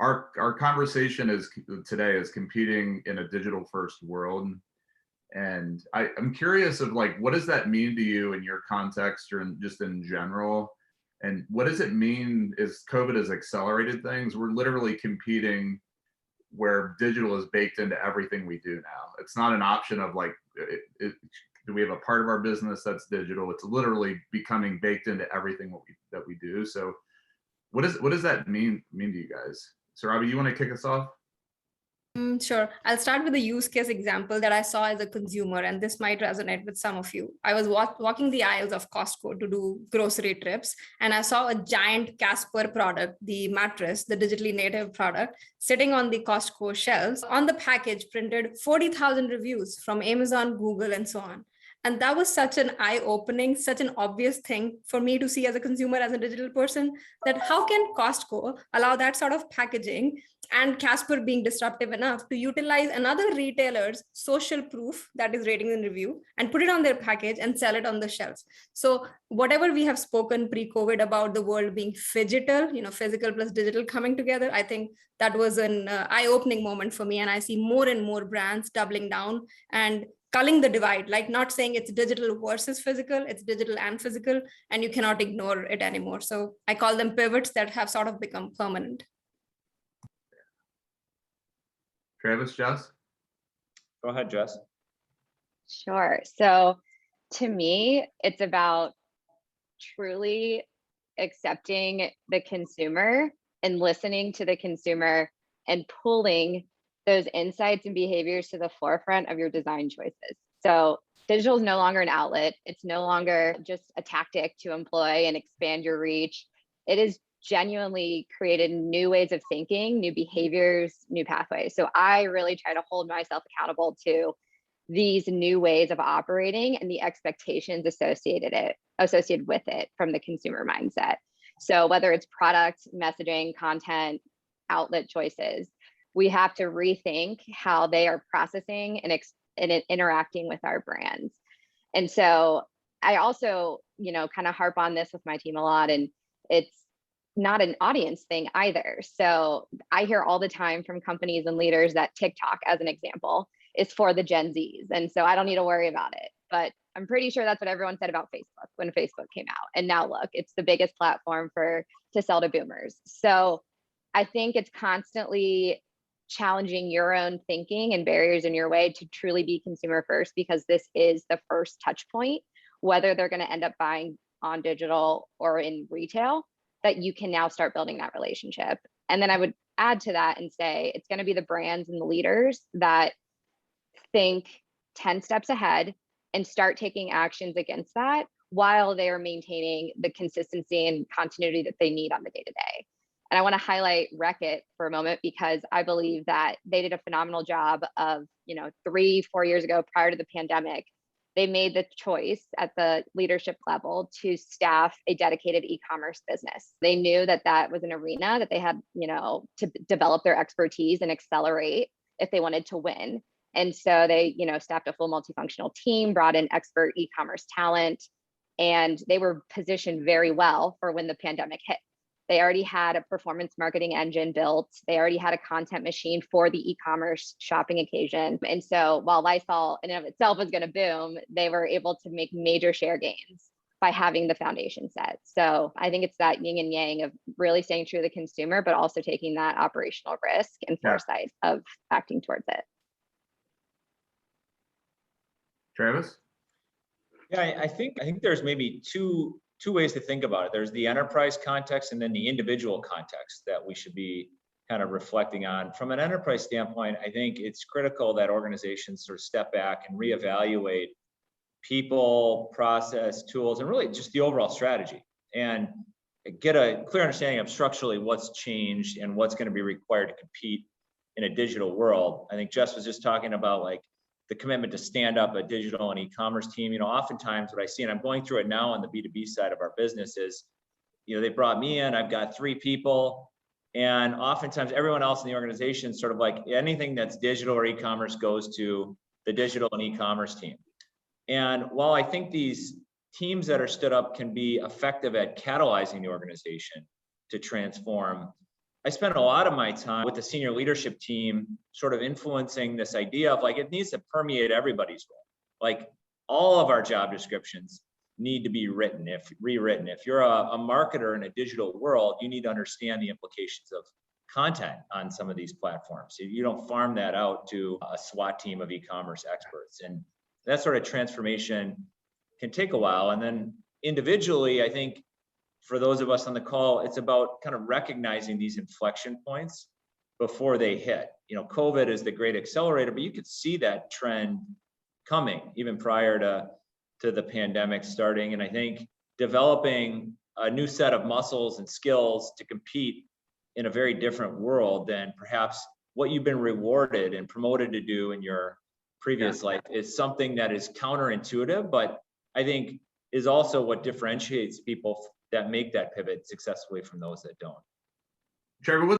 our conversation today is competing in a digital first world. And I'm curious of like, what does that mean to you in your context or just in general? And what does it mean is COVID has accelerated things? We're literally competing where digital is baked into everything we do now. It's not an option of like, do we have a part of our business that's digital? It's literally becoming baked into everything that we do. So what does that mean to you guys? Surabhi, you want to kick us off? Sure. I'll start with a use case example that I saw as a consumer, and this might resonate with some of you. I was walking the aisles of Costco to do grocery trips, and I saw a giant Casper product, the mattress, the digitally native product, sitting on the Costco shelves. On the package printed 40,000 reviews from Amazon, Google, and so on. And that was such an eye-opening, such an obvious thing for me to see as a consumer, as a digital person, that how can Costco allow that sort of packaging and Casper being disruptive enough to utilize another retailer's social proof, that is rating and review, and put it on their package and sell it on the shelves. So whatever we have spoken pre-COVID about the world being phygital, physical plus digital coming together, I think that was an eye-opening moment for me. And I see more and more brands doubling down and culling the divide, like not saying it's digital versus physical, it's digital and physical, and you cannot ignore it anymore. So I call them pivots that have sort of become permanent. Travis, Jess? Go ahead, Jess. Sure. So to me, it's about truly accepting the consumer and listening to the consumer and pulling those insights and behaviors to the forefront of your design choices. So digital is no longer an outlet. It's no longer just a tactic to employ and expand your reach. It is genuinely created new ways of thinking, new behaviors, new pathways. So I really try to hold myself accountable to these new ways of operating and the expectations associated with it from the consumer mindset. So whether it's product, messaging, content, outlet choices, we have to rethink how they are processing and interacting with our brands. And so I also, kind of harp on this with my team a lot, and it's not an audience thing either. So I hear all the time from companies and leaders that TikTok, as an example, is for the Gen Zs. And so I don't need to worry about it. But I'm pretty sure that's what everyone said about Facebook when Facebook came out. And now look, it's the biggest platform to sell to boomers. So I think it's constantly challenging your own thinking and barriers in your way to truly be consumer first, because this is the first touch point, whether they're going to end up buying on digital or in retail, that you can now start building that relationship. And then I would add to that and say it's going to be the brands and the leaders that think 10 steps ahead and start taking actions against that while they are maintaining the consistency and continuity that they need on the day-to-day. And I want to highlight Reckitt for a moment, because I believe that they did a phenomenal job of, 3-4 years ago, prior to the pandemic, they made the choice at the leadership level to staff a dedicated e-commerce business. They knew that that was an arena that they had, to develop their expertise and accelerate if they wanted to win. And so they, staffed a full multifunctional team, brought in expert e-commerce talent, and they were positioned very well for when the pandemic hit. They already had a performance marketing engine built. They already had a content machine for the e-commerce shopping occasion. And so while Lysol in and of itself was going to boom, they were able to make major share gains by having the foundation set. So I think it's that yin and yang of really staying true to the consumer, but also taking that operational risk and foresight of acting towards it. Travis? Yeah, I think there's maybe two ways to think about it. There's the enterprise context and then the individual context that we should be kind of reflecting on. From an enterprise standpoint, I think it's critical that organizations sort of step back and reevaluate people, process, tools, and really just the overall strategy, and get a clear understanding of structurally what's changed and what's going to be required to compete in a digital world. I think Jess was just talking about like the commitment to stand up a digital and e-commerce team. Oftentimes what I see, and I'm going through it now on the B2B side of our business, is, they brought me in, I've got 3 people, and oftentimes everyone else in the organization sort of like anything that's digital or e-commerce goes to the digital and e-commerce team. And while I think these teams that are stood up can be effective at catalyzing the organization to transform, I spent a lot of my time with the senior leadership team, sort of influencing this idea of like, it needs to permeate everybody's role. Like all of our job descriptions need to be rewritten. If you're a marketer in a digital world, you need to understand the implications of content on some of these platforms. You don't farm that out to a SWAT team of e-commerce experts. And that sort of transformation can take a while. And then individually, I think for those of us on the call, it's about kind of recognizing these inflection points before they hit. You know, COVID is the great accelerator, but you could see that trend coming even prior to the pandemic starting. And I think developing a new set of muscles and skills to compete in a very different world than perhaps what you've been rewarded and promoted to do in your previous life is something that is counterintuitive, but I think is also what differentiates people that make that pivot successfully from those that don't. Trevor,